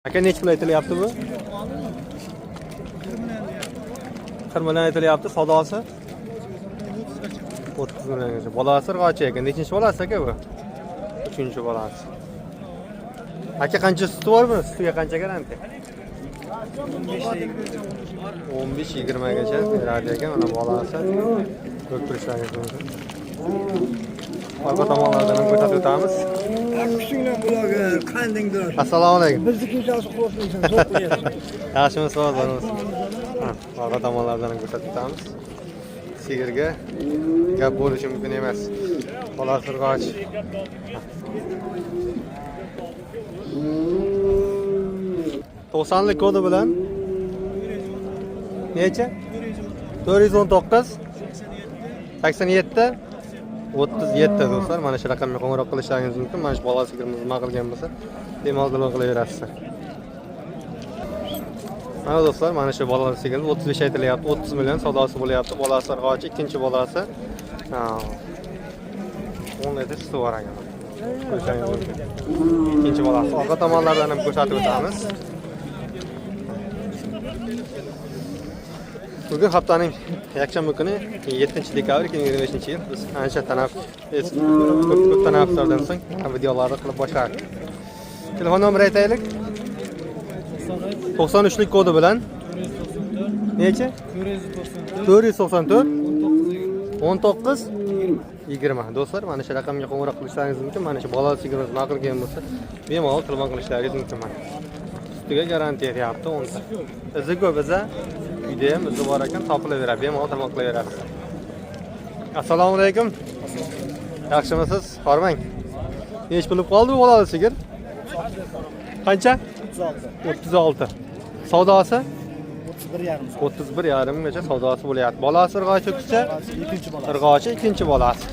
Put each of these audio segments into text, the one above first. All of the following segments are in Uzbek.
Aka necha pul aytilyapti bu? 40 million aytilyapti, savdosi 30 milliongacha. Bolasi qancha ekan? Nechinchi bolasi aka bu? 3-chi bolasi. Aka qancha suti bor buni? Sutiga qancha garantiya? 15-20 gacha beradi ekan mana bolasi. Ko'p turishlaringiz mumkin. Orqa tomonlardan ham ko'rsatib o'tamiz. Kuchinglar bularga qandingdir. Assalomu alaykum. Bizniki ijozat qo'yishmaysan, zo'r qo'yasiz. Yaxshimisiz, sog'misiz? Orqa tomonlardan ham ko'rsatib o'tamiz. Sigirga gap bo'lishi mumkin emas. Bolasi urg'och. 90lik kodi bilan necha? 419 87 37 do'stlar. Mana shu raqamga qo'ng'iroq qilishlaringiz mumkin. Mana shu bola sigirimiz nima qilgan bo'lsa, bemalol to'lov qilaverasizlar. Mana do'stlar, mana shu bola sigirimiz 35 aytilyapti, 30 million savdosi bo'lyapti. Bolasi urg'ochi, ikkinchi bolasi 10 litr suti bor ekan. Ko'rishingiz mumkin. Ikkinchi bolasi. Orqa tomonlardan ham ko'rsatib o'tamiz. Bugun haftaning yakshanba kuni 7-dekabr 2025-yil biz ancha ko'p tanaffuslardan so'ng videolarni qilib boshladik. Telefon nomeri aytaylik. 93lik kodi bilan necha? 494 19 20. Do'stlar, mana shu raqamga qo'ng'iroq qilishlaringiz mumkin. Mana shu bola sigirimiz nima qilgan bo'lsa, bemalol telefon qilishlaringiz mumkin. Ustiga garantiya beryapti 10 ta. Izi ko'p izi. Uyda ham izi bor ekan, topilaveradi, bemalol telefon qilaveradi. Assalomu alaykum. Yaxshimisiz? Hormang. Nech bo'lib qoldi bu bola sigir? Qancha? 36. Savdosi? 31,5 gacha savdosi bo'lyapti. Bolasi urg'ochi kucha? Ikkinchi bolasi. Urg'ochi ikkinchi bolasi.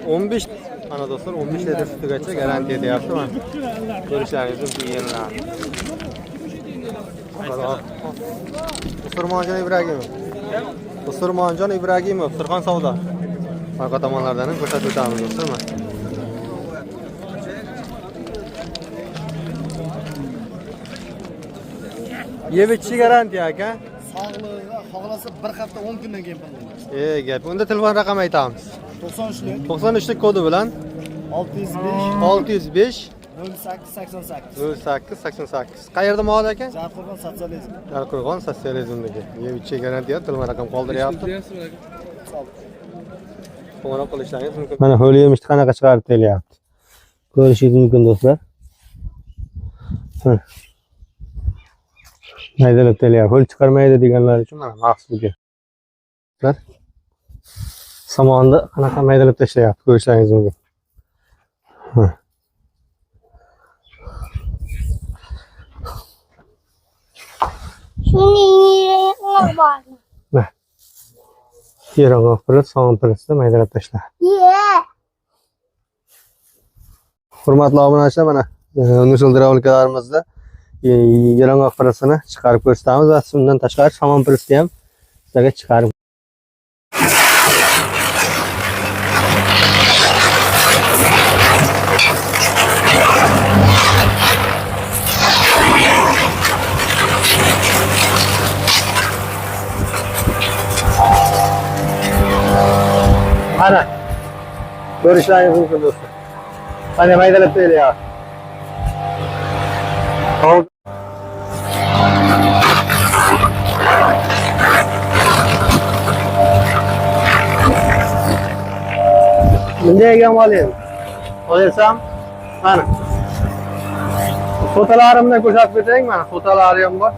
15. Ana do'stlar, 15 litr sutigacha garantiya deyapti mana. Ko'rishlaringiz mumkin yillar. Usurmonjon Ibragimov. Usurmonjon Ibragimov, Surxon savdo. Orqa tomonlardan ham ko'rsatib o'tamiz do'stlar. Yevichi garantiya aka. Sog'lig'iga xohlasa bir hafta 10 kundan keyin pullaymiz. Gap. Unda telefon raqami aytamiz. 93lik kodi bilan 605 0888. Qayerda mol aka? Jarqo'rg'on sotsializm. Jarqo'rg'on sotsializmdagi. Yevichi garantiya telefon raqam qoldiryapti. Qo'ng'iroq qilishlaringiz mumkin. Mana ho'l yemishni qanaqa chiqarib kelyapti. Ko'rishingiz mumkin do'stlar. Maydalab kelyapti. Ho'l chiqarmaydi deganlar uchun mana maxsus video. Somonni qanaqa maydalab tashlayapti, ko'rishlaringiz mumkin. Yerong'oq pirit, so'ng piritni maydalab tashladi. Hurmatli obunachilar, mana Nusul dravlkalarimizda yerong'oq piritini chiqarib ko'rsatamiz va undan tashqari somon piritni ham sizlarga chiqarib mana ko'rishlaringiz mumkin do'stlar. Mana maydalab kelyapti. Bunday ekan olayim. Olaysam, mana. Fotolarimni ko'rsatib o'taylik, mana fotolari ham bor.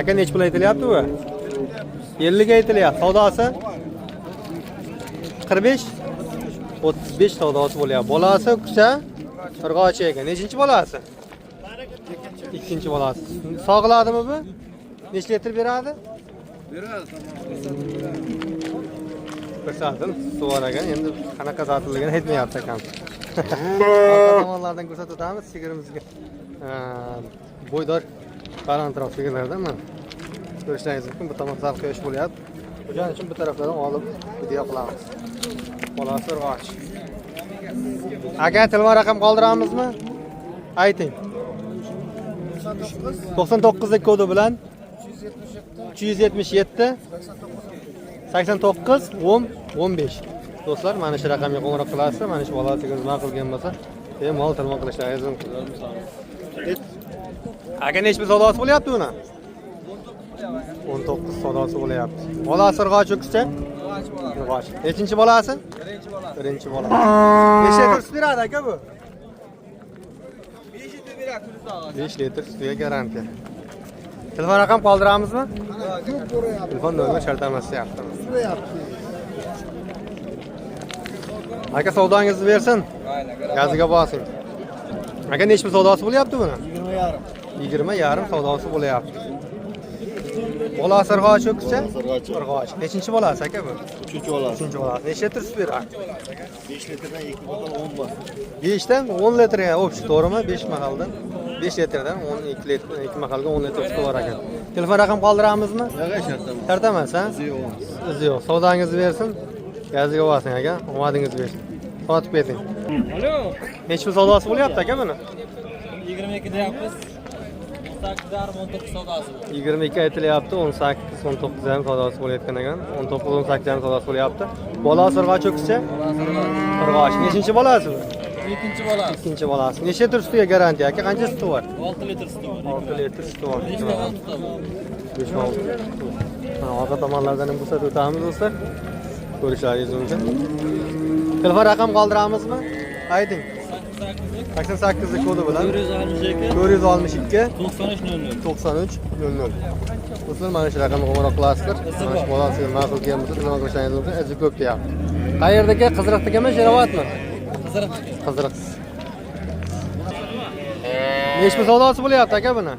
Aka necha pul aytilyapti bu? 50 ga aytilyapti. Savdosi 45 35 savdosi bo'lyapti. Bolasi kucha urg'ochi ekan. Nechinchi bolasi? Ikkinchi bolasi. Sog'ladimi bu? Necha litr beradi? Beradi. Ko'rsatdim. Suvar ekan. Endi qanaqa sotilligini aytmayapti ekan. Tomonlardan ko'rsatib o'tamiz sigirimizga. Bo'ydor balandroq sigirlardan mana. Ko'rishlaringiz mumkin. Bu tomon sal quyosh bo'lyapti. O'shaning uchun bu taraflardan olib video qilamiz. Bolasi urg'och. Aka telefon raqam qoldiramizmi? Ayting. 99 lik kodi bilan 377 89 10 15. Do'stlar, mana shu raqamga qo'ng'iroq qilasiz. Mana shu bolasiga ma'qul kelgan bo'lsa, bemalol telefon qilishlaringiz mumkin. Aka nechta savdosi bo'lyapti uni? 19 savdosi bo'lyapti. Bolasi urg'och o'kischa? Urg'och. Nechinchi bolasi? Birinchi bolasi. Necha litr sut beradi aka bu? 5 litr sutiga garantiya. Telefon raqam qoldiramizmi? Telefon nomer shartnomasi yapti. Aka savdongizni bersin. Gaziga bosing. Aka nechta savdosi bo'lyapti buni? 20,5 savdosi bo'lyapti. Bolasi urg'och o'kischa? Urg'och. Nechinchi bolasi aka bu? 3-bolasi. 3-bolasi. Necha litr sut beradi? 5 litrdan 2 botol 10 bor. 5 dan 10 litrga o'pchi, to'g'rimi? 5 mahaldan 5 litrdan 12 litr, 2 mahalga 10 litr sut bor ekan. Telefon raqam qoldiramizmi? Yo'q, shartnoma. Shart emas, ha? Yo'q. Savdangizni bersin. Gaziga bosing aka. Omadingiz bersin. Sotib keting. Alo. Nechta savdosi bo'lyapti aka buni? 22 deyapmiz. 18,5-19 savdosi. 22 aytilyapti, 18, 19 ham savdosi bo'layotgan ekan. 19, 18 ham savdosi bo'lyapti. Bolasi urg'och o'kischa? Urg'och. Nechinchi bolasi bu? Ikkinchi bolasi. Ikkinchi bolasi. Necha litr sutiga garantiya aka? Qancha suti bor? 6 litr suti bor. 6 litr suti bor. 5 ta suti bor. 5 olti. Orqa tomonlardan ham bo'sat o'tamiz do'stlar. Ko'rishlaringiz mumkin. Telefon raqam qoldiramizmi? Ayting. 88 lik kodi bilan 462 462 93 00. 93 00. Do'stlar, mana shu raqamga qo'ng'iroq qilasizlar. Mana shu bolasiga ma'qul kelgan bo'lsa, nima qilishingiz mumkin? Izi ko'p deyapti. Qayerdagi? Qiziriqdagimi, Sherovatmi? Qiziriq. Nechta savdosi bo'lyapti aka buni?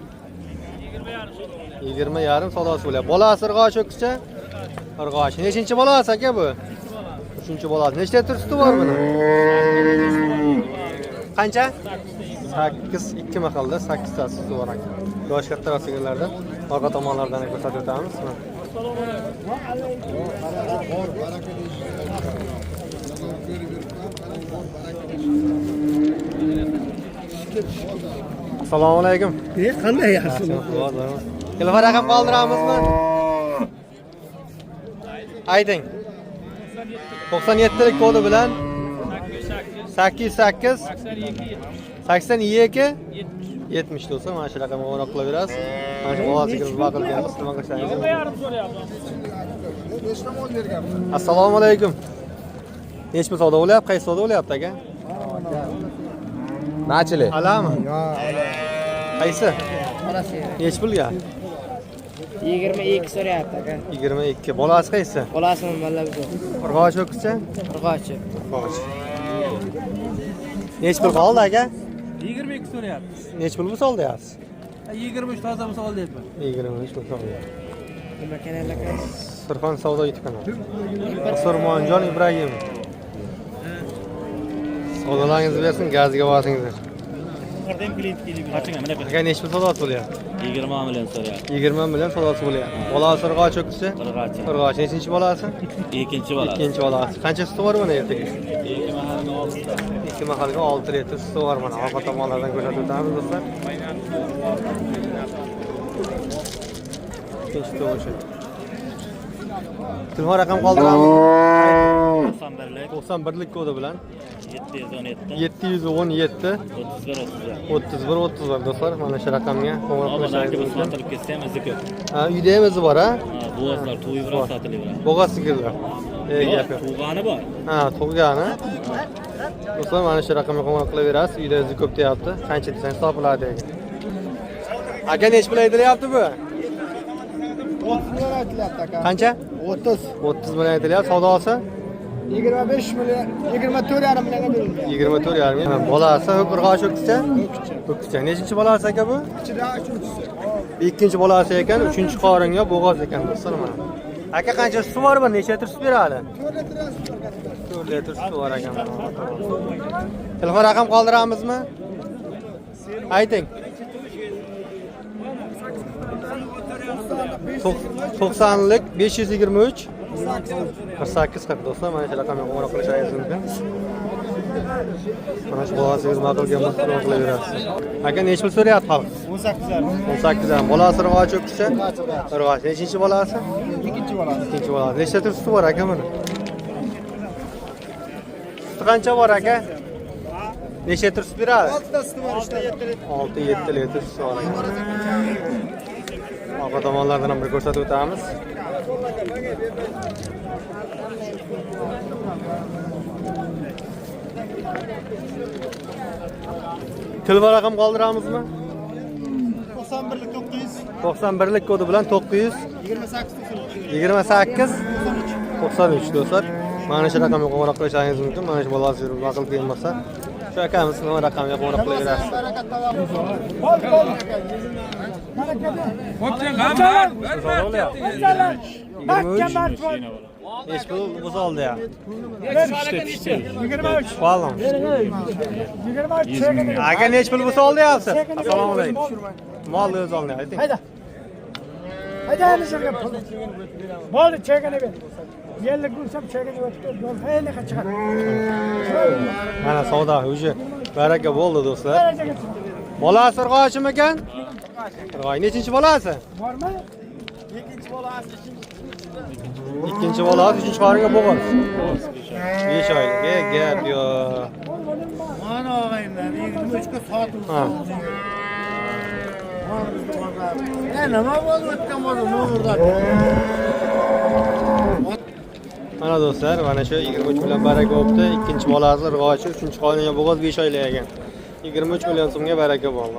20,5 savdosi bo'lyapti. Bolasi urg'och o'kischa? Urg'och. Nechinchi bolasi aka bu? 3-bolasi. Nechta litr suti bor buni? Qancha? 8, 2 mahalda 8 ta suti bor ekan. Yosh katta sigirlardan orqa tomonlardan ko'rsatib o'tamiz. Assalomu alaykum. Qanday yaxshi? Telefon raqam qoldiramizmi? Ayting. 97 lik kodi bilan 88 82 70 do'stlar, mana shu raqamga qo'ng'iroq qilaverasiz. Mana shu bolasiga vaqt beramiz, nima qilishingiz mumkin. Assalomu alaykum. Nechta savdo bo'lyapti? Qaysi savdo bo'lyapti aka? Nachili. Alami? Qaysi? Nech pulga? 22 so'rayapti aka. 22. Bolasi qaysi? Bolasi malla bu. Urg'och o'kischa? Urg'ochi. Urg'och. Nech pul qoldi aka? 22 so'rayapti. Nech pul bu soldayapsiz? 23 toza bo'lsa ol deyapman. 23 pul soldayapsiz. Nima kanal aka? Surxon savdo YouTube kanali. Surmonjon Ibrahim. Savdolaringizni bersin, gaziga bosinglar. Aka nechta savdosi bo'lyapti? 20 million so'rayapti. 20 million savdosi bo'lyapti. Bolasi urg'och o'kischa? Urg'ochi. Urg'och. Nechinchi bolasi? Ikkinchi bolasi. Ikkinchi bolasi. Qancha suti bor buni ertaga? 2 mahalga 6 ta. 2 mahalga 6 litr suti bor mana. Orqa tomonlardan ko'rsatib o'tamiz do'stlar. Ikkinchi to'g'ri. Telefon raqam qoldiramiz. 91 lik kodi bilan 717 31 30 do'stlar, mana shu raqamga qo'ng'iroq qilishingiz mumkin. Sotilib ketsa ham izi ko'p. Ha, uyda ham o'zi bor, ha? Bo'g'azlar to'yib sotilaveradi. Bo'g'az sigirlar. Gap yo'q. Tug'ani bor. Ha, tug'gani. Do'stlar, mana shu raqamga qo'ng'iroq qilaverasiz. Uyda o'zi ko'p deyapti. Qancha desangiz topiladi ekan. Aka nech pul aytilyapti bu? 30 million aytilyapti aka. Qancha? 30. 30 million aytilyapti. Savdosi 25 million, 24,5 millionga berilgan. 24,5 million. Bolasi urg'ochi ho'kizcha? Ho'kizcha. Nechinchi bolasi aka bu? Ichida uchinchisi. Ikkinchi bolasi ekan, uchinchi qoringa bo'g'oz ekan do'stlar mana. Aka qancha suti bor bu? Necha litr sut beradi? 4 litr suti bor ekan. Telefon raqam qoldiramizmi? Ayting. 90lik 523 48 do'stlar, mana shu raqamga qo'ng'iroq qilishingiz mumkin. Mana shu bolasiz ma'qulga mutlaq qilaverasiz. Aka nech pul so'rayapti xalq? 18 dan. Bolasi urg'ochi ho'kizcha? Urg'ochi. Nechinchi bolasi? Ikkinchi bolasi. Ikkinchi bolasi. Nechta tur suti bor aka buni? Suti qancha bor aka? Necha tur sut beradi? 6 ta suti bor, 7 litr. 6-7 litr sut bor ekan. Orqa tomonlardan ham bir ko'rsatib o'tamiz. Telefon raqam qoldiramizmi? 91lik 900, 91lik kodi bilan 900 28 93 do'stlar. Mana shu raqamga qo'ng'iroq qilishingiz mumkin. Mana shu bolasi vaqt kelmasa, shu akamiz raqamga qo'ng'iroq qilaverasiz. Neç pul buz oldu ya? 23. Vallahi. 23. Aga neç pul buz oldu ya sen? Assalomu alaykum. Mal öz oldu ayting. Hayda. Hayda ana yerga pul. Bo'ldi, chegani ber. Yerlik bo'lsam chegani o'tib, yo'l hayda chiqar. Mana savdo уже baraka bo'ldi do'stlar. Bolasi urg'ochimi ekan? Urg'och. Nechinchi bolasi? Bormi? Ikkinchi bolasi, uchinchi qoringa bo'g'oz. 5 oylik. Gap yo'q. Mana og'aylar 23 ga sotib. Ha. Nima bo'ldi o'tgan bo'ldi No'g'urda. Mana do'stlar, mana shu 23 million baraka bo'libdi. Ikkinchi bolasi urg'ochi, uchinchi qoringa bo'g'oz 5 oylik ekan. 23 million so'mga baraka bo'ldi.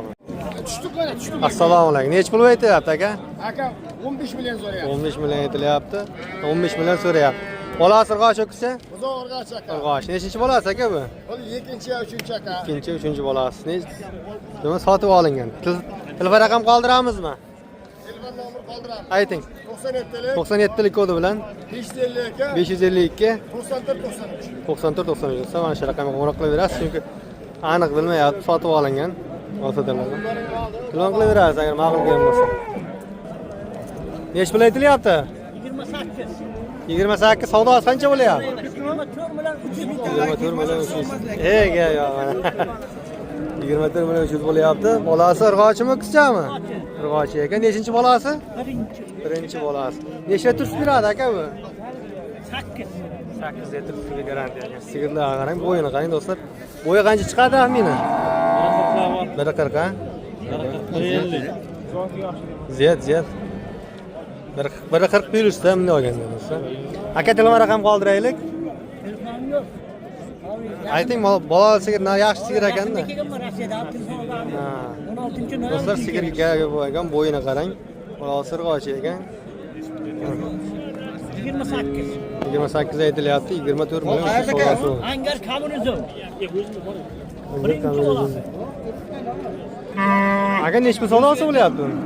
Tushdik mana, tushdik. Assalomu alaykum. Nech pul aytyapti aka? Aka 15 million so'rayapti. 15 million aytilyapti. 15 million so'rayapti. Bolasi urg'och ho'kizcha? Uzoq urg'och aka. Urg'och. Nechinchi bolasi aka bu? Bu ikkinchi yo uchinchi aka. Ikkinchi, uchinchi bolasi. Nima sotib olingan? Telefon raqam qoldiramizmi? Telefon nomeri qoldiramiz. Ayting. 97lik 97lik kodi bilan 552 552 94 93. 94 93. Mana shu raqamga qo'ng'iroq qilaverasiz, chunki aniq bilmayapti, sotib olingan. Olsadirlar. Telefon qilaverasiz agar ma'qul kelmasa. Nech pul aytilyapti? 28. 28 savdosi qancha bo'lyapti? 24 million 300. 24 million 300. Ega yo. 24 million 300 bo'lyapti. Bolasi urg'ochimi, ho'kizchami? Urg'ochi ekan. Nechinchi bolasi? Birinchi bolasi. Nechta tur sut beradi aka bu? 8. 8 litr sutga garantiya ekan. Sigirlarga qarang, bo'yini qarang do'stlar. Bo'yi qancha chiqadi taxminan? 140 ha? 150. Ziyad. 140 plyusda bunday olganda do'stlar. Aka telefon raqam qoldiraylik. Telefonim yo'q. Ayting, bola sigir yaxshi sigir ekanda. Ha. 16-chi Do'stlar sigirga bo'lgan bo'yini qarang. Bolasi urg'ochi ekan. 28. 28 aytilyapti, 24 million savdosi. Angar kommunizm. Aka nech pul savdosi bo'lyapti uni?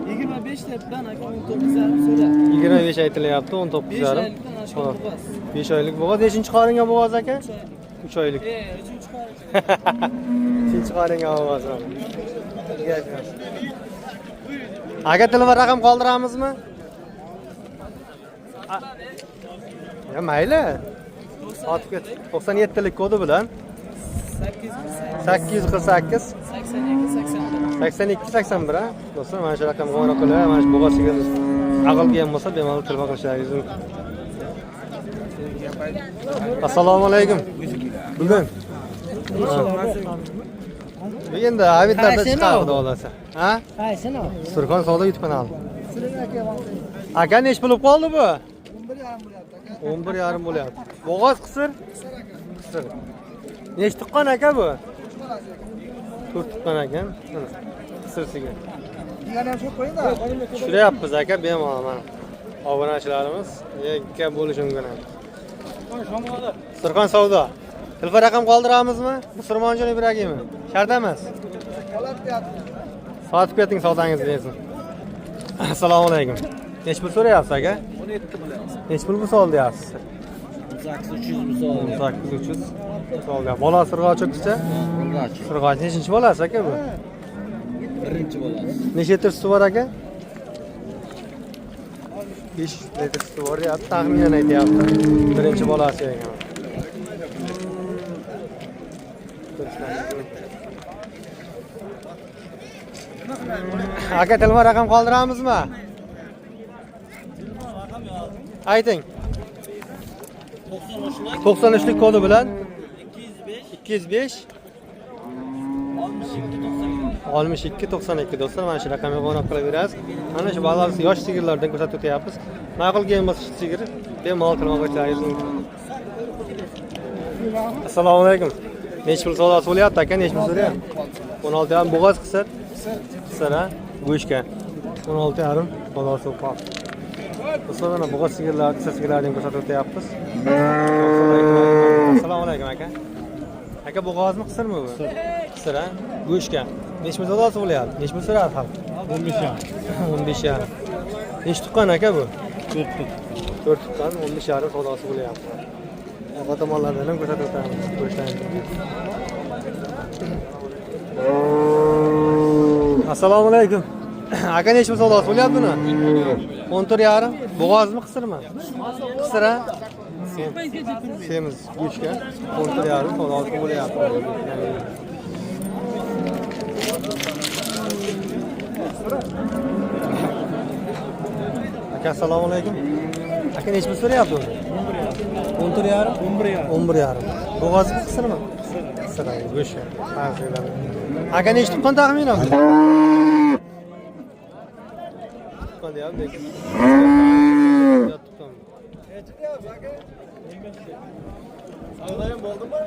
25 debdan aka 19 so'ra. 25 aytilyapti, 19 yarim. 5 oylik bo'g'oz. Nechinchi qoringa bo'g'oz aka? 3 oylik. 3-chi qora. 3-chi qoringa bo'g'oz. Aka telefon raqam qoldiramizmi? Ya mayli. Sotib ket. 97lik kodi bilan 848 82 81 ha. Do'stlar, mana shu raqamga qo'ng'iroq qilib, mana shu bo'g'oz sigirni aql kelgan bo'lsa, bemalol telefon qilishingiz mumkin. Assalomu alaykum. Bugun endi Avidlarda chiqadi olasa. Ha? Qaysini? Surxon savdo YouTube kanali. Aka nech bo'lib qoldi bu? 11,5 bo'lyapti. Bo'g'oz qisir? Qisir. Nech tuqqan aka bu? 4 tuqqan ekan. Qisir sigir. Yigani ham shu qo'ying-da. Tushiryapmiz aka, bemalol mana. Obunachilarimiz yakka bo'lishi mumkin. Surxon savdo. Telefon raqam qoldiramizmi? Musulmonjon Ibragimov. Shart emas. Sotib keting savdangizni deysiz. Assalomu alaykum. Nech pul so'rayapsiz aka? 17 bo'lyapti. Nech pul bu savol deyapsiz? 300 bu savol. 300 savol deyapsiz. Bola sirg'ochukcha? Sirg'och. Nechinchi bolasi aka bu? Birinchi bo'ladi. Necha litr suti bor aka? 5 litr suti bor deyapti. Taxminan aytyapti. Birinchi bolasi ekan. Aka telefon raqam qoldiramizmi? Ayting. 93lik kodi bilan 205 62 92 do'stlar, mana shu raqamga qo'ng'iroq qilaverasiz. Mana shu ba'zi yosh sigirlardan ko'rsatib o'tyapmiz. Ma'qul kelgan bo'lsa sigir bemalol tilmoq o'tishingiz mumkin. Assalomu alaykum. Nech pul savdosi bo'lyapti aka? Nech pul so'rayapti? 16 ham bo'g'oz qisir. Qisir ha? Go'shka. 16 yarim savdosi qoldi. Do'stlar, mana bo'g'oz sigirlar, qisir sigirlarni ko'rsatib o'tyapmiz. Assalomu alaykum aka. Aka bo'g'ozmi, qisirmi bu? Qisir ha? Go'shka. Nech pul savdosi bo'lyapti? Nech pul so'rayapti xalq? 15 ham. 15 yarim. Nech tuqqan aka bu? 4 tut. 4 tuqqan 15 yarim savdosi bo'lyapti. Orqa tomonlardan ham ko'rsatib o'tamiz. Ko'rishlaringiz mumkin. Assalomu alaykum. Aka nech pul savdosi bo'lyapti buni? 14 yarim. Bo'g'ozmi, qisirmi? Qisir ha? Semiz go'shka 14 yarim savdosi bo'lyapti. Aka assalomu alaykum. Aka nech pul so'rayapti uni? 14 yarim. 11 yarim. Bo'g'ozmi, qisirmi? Qisir go'shka. Aka nech tuqqan taxminan? Tuqqan deyapti. Tuqqan. Savdo ham bo'ldimi?